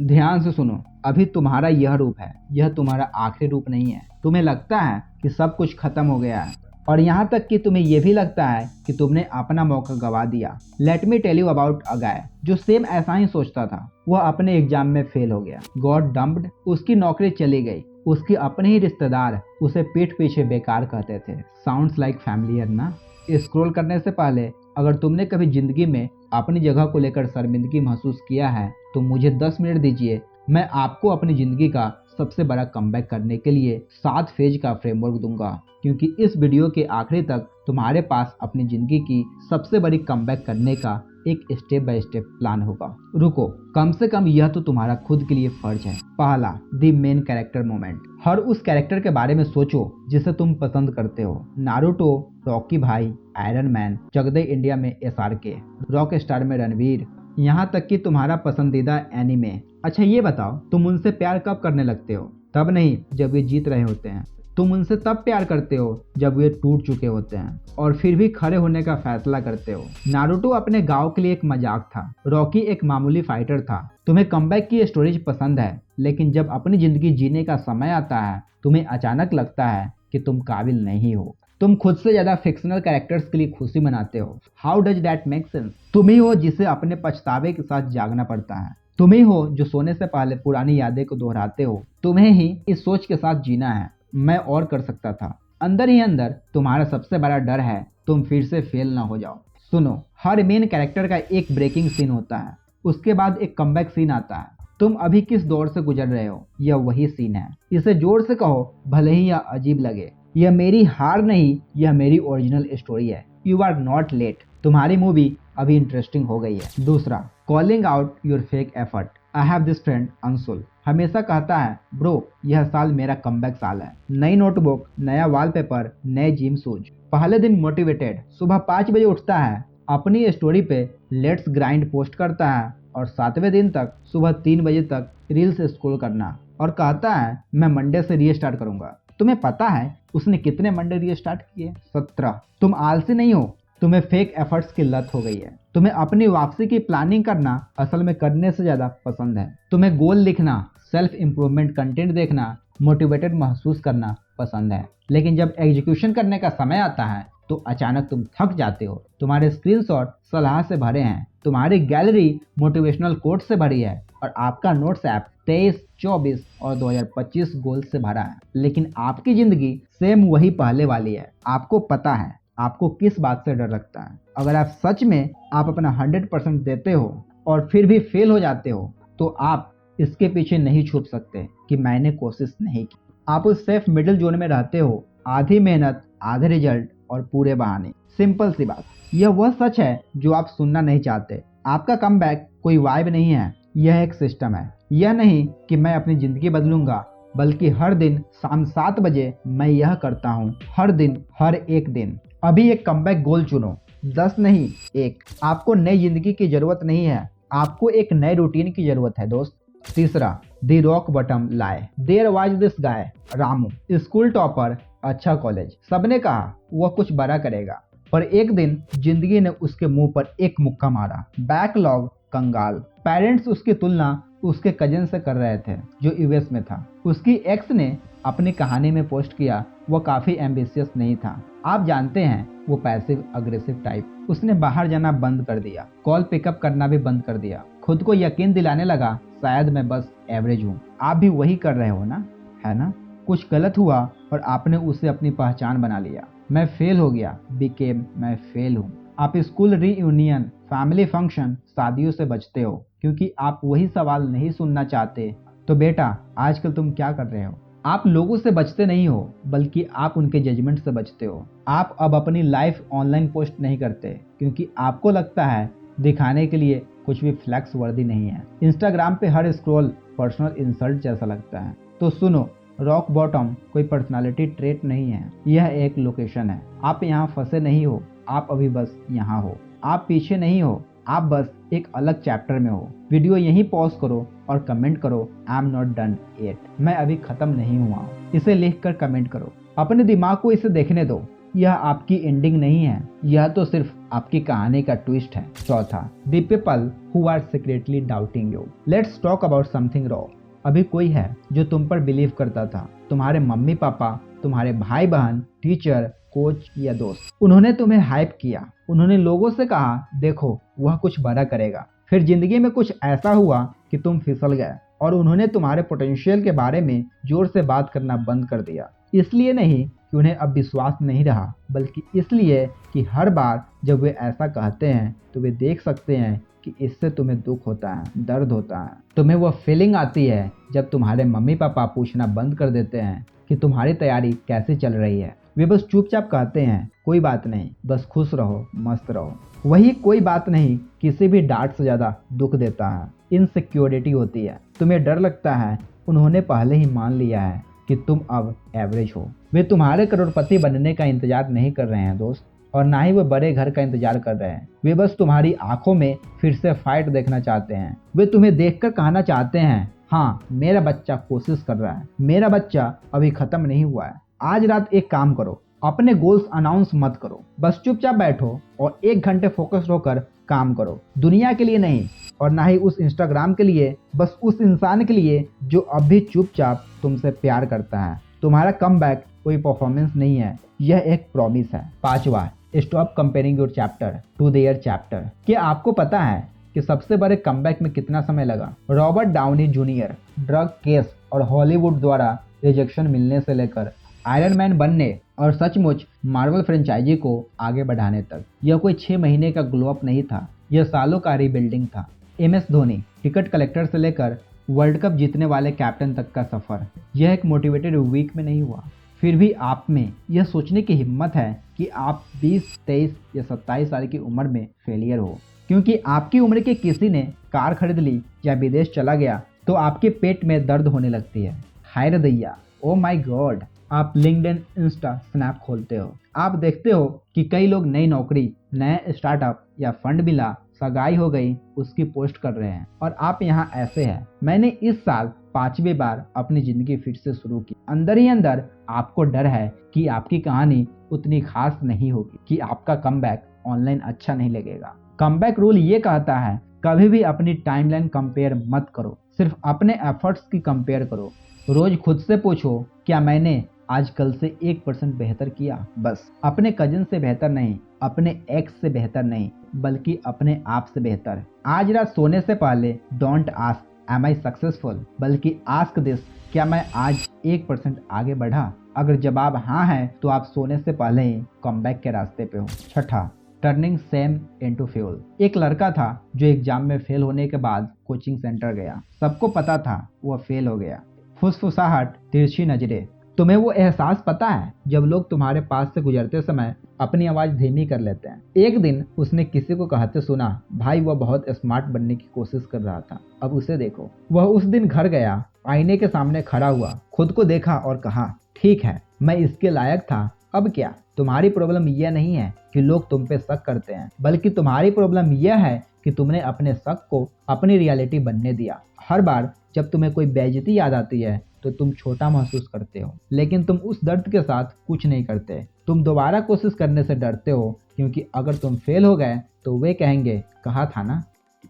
ध्यान से सुनो, अभी तुम्हारा यह रूप है, यह तुम्हारा आखिरी रूप नहीं है। तुम्हें लगता है कि सब कुछ खत्म हो गया है और यहाँ तक कि तुम्हें यह भी लगता है कि तुमने अपना मौका गवा दिया। Let me tell you about a guy जो सेम ऐसा ही सोचता था। वह अपने एग्जाम में फेल हो गया, गॉट डम्प्ड, उसकी नौकरी चली गई, उसके अपने ही रिश्तेदार उसे पीठ पीछे बेकार कहते थे। साउंड्स लाइक फैमिलियर ना? स्क्रॉल करने से पहले अगर तुमने कभी जिंदगी में अपनी जगह को लेकर शर्मिंदगी महसूस किया है तो मुझे 10 मिनट दीजिए, मैं आपको अपनी जिंदगी का सबसे बड़ा कमबैक करने के लिए 7 फेज का फ्रेमवर्क दूंगा, क्योंकि इस वीडियो के आखिरी तक तुम्हारे पास अपनी जिंदगी की सबसे बड़ी कमबैक करने का एक स्टेप बाय स्टेप प्लान होगा। रुको, कम से कम यह तो तुम्हारा खुद के लिए फर्ज है। पहला, द मेन कैरेक्टर मोमेंट। हर उस कैरेक्टर के बारे में सोचो जिसे तुम पसंद करते हो। नारुतो, रॉकी भाई, आयरन मैन, चक दे इंडिया में SRK, रॉक स्टार में रणवीर, यहाँ तक कि तुम्हारा पसंदीदा एनीमे। अच्छा ये बताओ, तुम उनसे प्यार कब करने लगते हो? तब नहीं जब वे जीत रहे होते हैं। तुम उनसे तब प्यार करते हो जब वे टूट चुके होते हैं और फिर भी खड़े होने का फैसला करते हो। नारुतो अपने गांव के लिए एक मजाक था, रॉकी एक मामूली फाइटर था। तुम्हें कमबैक की स्टोरीज पसंद है, लेकिन जब अपनी जिंदगी जीने का समय आता है तुम्हें अचानक लगता है कि तुम काबिल नहीं हो। तुम खुद से ज्यादा फिक्शनल कैरेक्टर्स के लिए खुशी मनाते हो। How does that make sense? तुम ही हो जिसे अपने पछतावे के साथ जागना पड़ता है। तुम ही हो जो सोने से पहले पुरानी यादें को दोहराते हो। तुम्हें ही इस सोच के साथ जीना है, मैं और कर सकता था। अंदर ही अंदर तुम्हारा सबसे बड़ा डर है तुम फिर से फेल ना हो जाओ। सुनो, हर मेन कैरेक्टर का एक ब्रेकिंग सीन होता है, उसके बाद एक कमबैक सीन आता है। तुम अभी किस दौर से गुजर रहे हो, यह वही सीन है। इसे जोर से कहो, भले ही यह अजीब लगे। यह मेरी हार नहीं, यह मेरी ओरिजिनल स्टोरी है। यू आर नॉट लेट, तुम्हारी मूवी अभी इंटरेस्टिंग हो गई है। दूसरा, calling out your fake effort. I have this friend Anshul, हमेशा कहता है ब्रो यह साल मेरा कमबैक साल है। नई नोटबुक, नया वॉलपेपर, नए जिम शूज। पहले दिन मोटिवेटेड, सुबह 5 बजे उठता है, अपनी स्टोरी पे लेट्स ग्राइंड पोस्ट करता है और 7वें दिन तक सुबह 3 बजे तक रील्स स्क्रॉल करना, और कहता है मैं मंडे से रीस्टार्ट करूंगा। तुम्हें पता है उसने कितने मंडे रीस्टार्ट किए? 17। तुम आलसी नहीं हो, तुम्हें फेक एफर्ट्स की लत हो गई है। तुम्हें अपनी वापसी की प्लानिंग करना असल में करने से ज्यादा पसंद है। तुम्हें गोल लिखना, सेल्फ इम्प्रूवमेंट कंटेंट देखना, मोटिवेटेड महसूस करना पसंद है। लेकिन जब एग्जीक्यूशन करने का समय आता है तो अचानक तुम थक जाते हो। तुम्हारे स्क्रीनशॉट सलाह से भरे हैं, तुम्हारी गैलरी मोटिवेशनल कोट से भरी है और आपका नोट्स ऐप 23, 24 और 2025 गोल से भरा है। लेकिन आपकी जिंदगी सेम वही पहले वाली है। आपको पता है आपको किस बात से डर लगता है। अगर आप सच में आप अपना 100% देते हो और फिर भी फेल हो जाते हो तो आप इसके पीछे नहीं छुप सकते कि मैंने कोशिश नहीं की। आप उस सेफ मिडिल जोन में रहते हो, आधी मेहनत, आधे रिजल्ट और पूरे बहाने। सिंपल सी बात, यह वह सच है जो आप सुनना नहीं चाहते। आपका कमबैक कोई वाइब नहीं है, यह एक सिस्टम है। यह नहीं कि मैं अपनी जिंदगी बदलूंगा, बल्कि हर दिन शाम 7 बजे मैं यह करता हूँ, हर दिन, हर एक दिन। अभी एक कमबैक गोल चुनो, 10 नहीं, 1। आपको नई जिंदगी की जरूरत नहीं है, आपको एक नए रूटीन की जरूरत है दोस्त। तीसरा, the rock bottom lie. There was this guy Ramu, school topper, अच्छा कॉलेज, सबने कहा वह कुछ बड़ा करेगा, पर एक दिन जिंदगी ने उसके मुंह पर एक मुक्का मारा। बैकलॉग, कंगाल। पेरेंट्स उसकी तुलना उसके कजन से कर रहे थे जो यूएस में था। उसकी एक्स ने अपनी कहानी में पोस्ट किया वो काफी एम्बिशियस नहीं था। आप जानते हैं वो पैसिव अग्रेसिव टाइप। उसने बाहर जाना बंद कर दिया, कॉल पिकअप करना भी बंद कर दिया। खुद को यकीन दिलाने लगा शायद मैं बस एवरेज हूँ। आप भी वही कर रहे हो ना, है ना? कुछ गलत हुआ और आपने उसे अपनी पहचान बना लिया। मैं फेल हो गया, बिकेम मैं फेल हूँ। आप स्कूल रीयूनियन, फैमिली फंक्शन, शादियों से बचते हो क्योंकि आप वही सवाल नहीं सुनना चाहते। तो बेटा आजकल तुम क्या कर रहे हो? आप लोगों से बचते नहीं हो, बल्कि आप उनके जजमेंट से बचते हो। आप अब अपनी लाइफ ऑनलाइन पोस्ट नहीं करते क्योंकि आपको लगता है दिखाने के लिए कुछ भी फ्लैक्स वर्दी नहीं है। इंस्टाग्राम पे हर स्क्रॉल पर्सनल इंसल्ट जैसा लगता है। तो सुनो, रॉक बॉटम कोई पर्सनालिटी ट्रेट नहीं है, यह एक लोकेशन है। आप यहाँ फंसे नहीं हो, आप अभी बस यहाँ हो। आप पीछे नहीं हो, आप बस एक अलग चैप्टर में हो। वीडियो यहीं पॉज करो और कमेंट करो I am not done yet, मैं अभी खत्म नहीं हुआ हूँ। इसे लिखकर कमेंट करो, अपने दिमाग को इसे देखने दो। यह आपकी एंडिंग नहीं है, यह तो सिर्फ आपकी कहानी का ट्विस्ट है। चौथा, the people who are secretly doubting you. Let's talk about something raw. अभी कोई है जो तुम पर बिलीव करता था, तुम्हारे मम्मी पापा, तुम्हारे भाई बहन, टीचर, कोच या दोस्त। उन्होंने तुम्हें हाइप किया, उन्होंने लोगों से कहा देखो वह कुछ बड़ा करेगा। फिर जिंदगी में कुछ ऐसा हुआ कि तुम फिसल गए और उन्होंने तुम्हारे पोटेंशियल के बारे में जोर से बात करना बंद कर दिया। इसलिए नहीं कि उन्हें अब विश्वास नहीं रहा, बल्कि इसलिए कि हर बार जब वे ऐसा कहते हैं तो वे देख सकते हैं कि इससे तुम्हें दुख होता है, दर्द होता है। तुम्हें वह फीलिंग आती है जब तुम्हारे मम्मी पापा पूछना बंद कर देते हैं कि तुम्हारी तैयारी कैसी चल रही है। वे बस चुपचाप कहते हैं कोई बात नहीं, बस खुश रहो, मस्त रहो। वही कोई बात नहीं किसी भी डांट से ज्यादा दुख देता है। इनसिक्योरिटी होती है, तुम्हें डर लगता है उन्होंने पहले ही मान लिया है कि तुम अब एवरेज हो। वे तुम्हारे करोड़पति बनने का इंतजार नहीं कर रहे हैं दोस्त, और ना ही वो बड़े घर का इंतजार कर रहे हैं। वे बस तुम्हारी आंखों में फिर से फाइट देखना चाहते हैं। वे तुम्हें देखकर कहना चाहते हैं हाँ मेरा बच्चा कोशिश कर रहा है, मेरा बच्चा अभी खत्म नहीं हुआ है। आज रात एक काम करो, अपने गोल्स अनाउंस मत करो, बस चुपचाप बैठो और 1 घंटे फोकस्ड होकर काम करो। दुनिया के लिए नहीं और ना ही उस इंस्टाग्राम के लिए, बस उस इंसान के लिए जो अब भी चुपचाप तुमसे प्यार करता है। तुम्हारा कमबैक कोई परफॉर्मेंस नहीं है, यह एक प्रॉमिस है। 5वां, stop comparing your chapter to their chapter. क्या आपको पता है कि सबसे बड़े कमबैक में कितना समय लगा? Robert Downey junior drug case और हॉलीवुड द्वारा रिजेक्शन मिलने से लेकर आयरन मैन बनने और सचमुच मार्वल फ्रेंचाइजी को आगे बढ़ाने तक, यह कोई 6 महीने का ग्लो अप नहीं था, यह सालों का रीबिल्डिंग था। MS धोनी टिकट कलेक्टर से लेकर वर्ल्ड कप जीतने वाले कैप्टन तक का सफर, यह एक मोटिवेटेड वीक में नहीं हुआ। फिर भी आप में यह सोचने की हिम्मत है कि आप 20, 23 या 27 साल की उम्र में फेलियर हो, क्योंकि आपकी उम्र के किसी ने कार खरीद ली या विदेश चला गया तो आपके पेट में दर्द होने लगती है। हाय रे दैया, ओ माय गॉड। आप लिंक्डइन, इंस्टा, स्नैप खोलते हो, आप देखते हो कि कई लोग नई नौकरी, नए स्टार्टअप या फंड मिला, सगाई हो गई, उसकी पोस्ट कर रहे हैं और आप यहाँ ऐसे हैं। मैंने इस साल 5वीं बार अपनी जिंदगी फिर से शुरू की। अंदर ही अंदर आपको डर है कि आपकी कहानी उतनी खास नहीं होगी, कि आपका कमबैक ऑनलाइन अच्छा नहीं लगेगा। कमबैक रूल ये कहता है कभी भी अपनी टाइमलाइन कंपेयर मत करो, सिर्फ अपने एफर्ट्स की कंपेयर करो। रोज खुद से पूछो क्या मैंने आज कल से 1% बेहतर किया। बस अपने कजिन से बेहतर नहीं, अपने एक्स से बेहतर नहीं, बल्कि अपने आप से बेहतर। आज रात सोने से पहले don't ask am I successful, बल्कि आस्क दिस, क्या मैं आज 1% आगे बढ़ा? अगर जवाब हाँ है तो आप सोने से पहले ही कमबैक के रास्ते पे हो। 6, टर्निंग सेम इनटू फ्यूल। एक लड़का था जो एग्जाम में फेल होने के बाद कोचिंग सेंटर गया। सबको पता था वह फेल हो गया। फुसफुसाहट, तिरछी नजरें। तुम्हें वो एहसास पता है जब लोग तुम्हारे पास से गुजरते समय अपनी आवाज धीमी कर लेते हैं। एक दिन उसने किसी को कहते सुना, भाई वह बहुत स्मार्ट बनने की कोशिश कर रहा था, अब उसे देखो। वह उस दिन घर गया, आईने के सामने खड़ा हुआ, खुद को देखा और कहा ठीक है मैं इसके लायक था, अब क्या? तुम्हारी प्रॉब्लम यह नहीं है कि लोग तुम पे शक करते हैं, बल्कि तुम्हारी प्रॉब्लम यह है कि तुमने अपने शक को अपनी रियलिटी बनने दिया। हर बार जब तुम्हें कोई बेइज्जती याद आती है तो तुम छोटा महसूस करते हो, लेकिन तुम उस दर्द के साथ कुछ नहीं करते। तुम दोबारा कोशिश करने से डरते हो, क्योंकि अगर तुम फेल हो गए तो वे कहेंगे कहा था ना।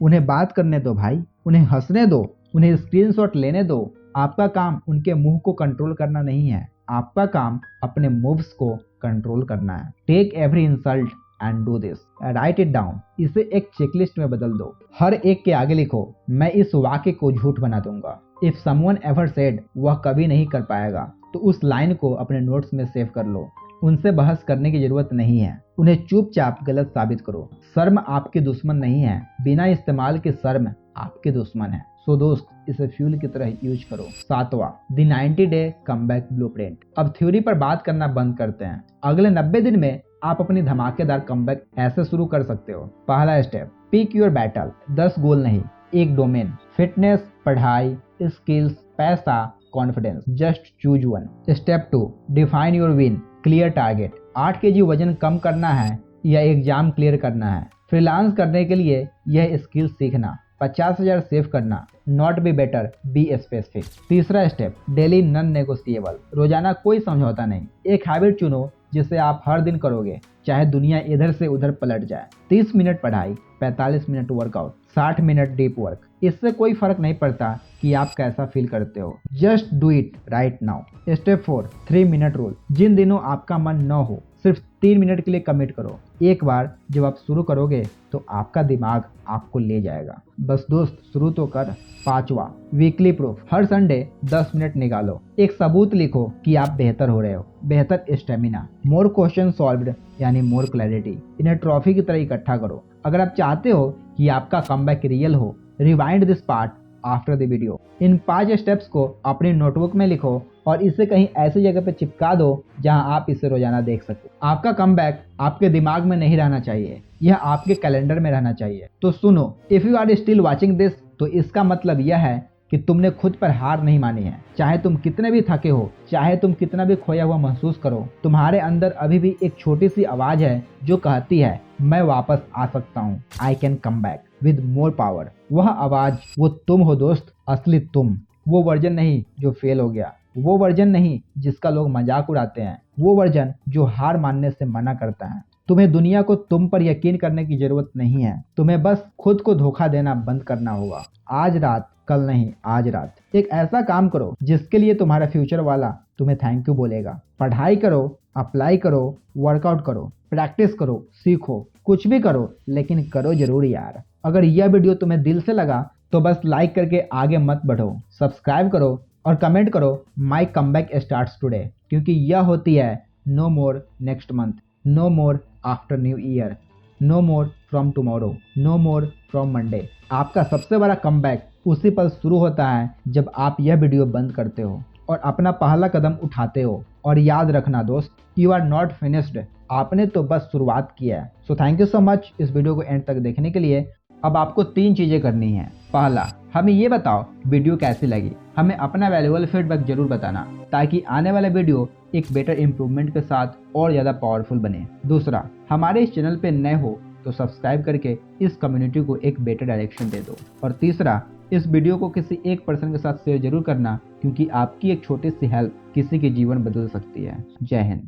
उन्हें बात करने दो भाई, उन्हें हंसने दो, उन्हें स्क्रीनशॉट लेने दो। आपका काम उनके मुंह को कंट्रोल करना नहीं है, आपका काम अपने मूव्स को कंट्रोल करना है। Take every insult and do this, write it down. इसे एक चेकलिस्ट में बदल दो। हर एक के आगे लिखो, मैं इस वाक्य को झूठ बना दूंगा। इफ समवन एवर सेड, वह कभी नहीं कर पाएगा, तो उस लाइन को अपने नोट्स में सेव कर लो। उनसे बहस करने की जरूरत नहीं है, उन्हें चुपचाप गलत साबित करो। शर्म आपकी दुश्मन नहीं है, बिना इस्तेमाल के शर्म आपके दुश्मन है। सो दोस्त, इसे फ्यूल की तरह यूज करो। 7वां, द 90 डे कमबैक ब्लूप्रिंट। अब थ्योरी पर बात करना बंद करते हैं। अगले 90 दिन में आप अपनी धमाकेदार कमबैक ऐसे शुरू कर सकते हो। पहला स्टेप, पिक योर बैटल। 10 गोल नहीं, एक डोमेन। फिटनेस, पढ़ाई, स्किल्स, पैसा, confidence. Just choose one. Step 2, define your win. Clear target. 8 kg वजन कम करना है या एग्जाम क्लियर करना है। फ्रीलांस करने के लिए यह स्किल सीखना। 50,000 सेव करना। Not be better, be specific. तीसरा स्टेप, डेली नॉन नेगोशिएबल, रोजाना कोई समझौता नहीं। एक हैबिट चुनो जिसे आप हर दिन करोगे, चाहे दुनिया इधर से उधर पलट जाए। 30 मिनट पढ़ाई, 45 minute workout, 60 minute deep work, इससे कोई फर्क नहीं पड़ता कि आप कैसा फील करते हो। Just do it right now. Step 4, 3 minute rule, जिन दिनों आपका मन न हो सिर्फ 3 मिनट के लिए कमिट करो। एक बार जब आप शुरू करोगे तो आपका दिमाग आपको ले जाएगा। बस दोस्त शुरू तो कर। 5वां, वीकली प्रूफ, हर संडे 10 मिनट निकालो, एक सबूत लिखो कि आप बेहतर हो रहे हो। बेहतर स्टेमिना, मोर क्वेश्चन सॉल्व्ड यानी मोर क्लैरिटी, इन्हें ट्रॉफी की तरह इकट्ठा करो। अगर आप चाहते हो कि आपका कमबैक रियल हो, rewind this part after the video. In 5 steps को अपनी नोटबुक में लिखो और इसे कहीं ऐसी जगह पे चिपका दो जहां आप इसे रोजाना देख सको। आपका कमबैक आपके दिमाग में नहीं रहना चाहिए, यह आपके कैलेंडर में रहना चाहिए। तो सुनो, if you are still watching this, तो इसका मतलब यह है कि तुमने खुद पर हार नहीं मानी है। चाहे तुम कितने भी थके हो, चाहे तुम कितना भी खोया हुआ महसूस करो, तुम्हारे अंदर अभी भी एक छोटी सी आवाज है जो कहती है मैं वापस आ सकता हूँ। I can come back with more power. वह आवाज, वो तुम हो दोस्त, असली तुम। वो वर्जन नहीं जो फेल हो गया, वो वर्जन नहीं जिसका लोग मजाक उड़ाते हैं, वो वर्जन जो हार मानने से मना करता है। तुम्हें दुनिया को तुम पर यकीन करने की जरूरत नहीं है, तुम्हें बस खुद को धोखा देना बंद करना होगा। आज रात, कल नहीं, आज रात एक ऐसा काम करो जिसके लिए तुम्हारा फ्यूचर वाला तुम्हें थैंक यू बोलेगा। पढ़ाई करो, अप्लाई करो, वर्कआउट करो, प्रैक्टिस करो, सीखो, कुछ भी करो, लेकिन करो जरूर यार। अगर यह वीडियो तुम्हें दिल से लगा तो बस लाइक करके आगे मत बढ़ो, सब्सक्राइब करो और कमेंट करो माई कमबैक स्टार्ट्स टुडे, क्योंकि यह होती है no more next month, no more after new year, no more from tomorrow, no more from Monday. आपका सबसे बड़ा कमबैक उसी पल शुरू होता है जब आप यह वीडियो बंद करते हो और अपना पहला कदम उठाते हो। और याद रखना दोस्त, यू आर नॉट फिनिश्ड, आपने तो बस शुरुआत किया है। So thank you so much इस वीडियो को एंड तक देखने के लिए। अब आपको 3 चीजें करनी है। पहला, हमें ये बताओ वीडियो कैसी लगी, हमें अपना वैल्यूएबल फीडबैक जरूर बताना ताकि आने वाला वीडियो एक बेटर इंप्रूवमेंट के साथ और ज़्यादा पावरफुल बने। दूसरा, हमारे इस चैनल पे नए हो तो सब्सक्राइब करके इस कम्युनिटी को एक बेटर डायरेक्शन दे दो। और तीसरा, इस वीडियो को किसी एक पर्सन के साथ शेयर जरूर करना, क्योंकि आपकी एक छोटी सी हेल्प किसी के जीवन बदल सकती है। जय हिंद।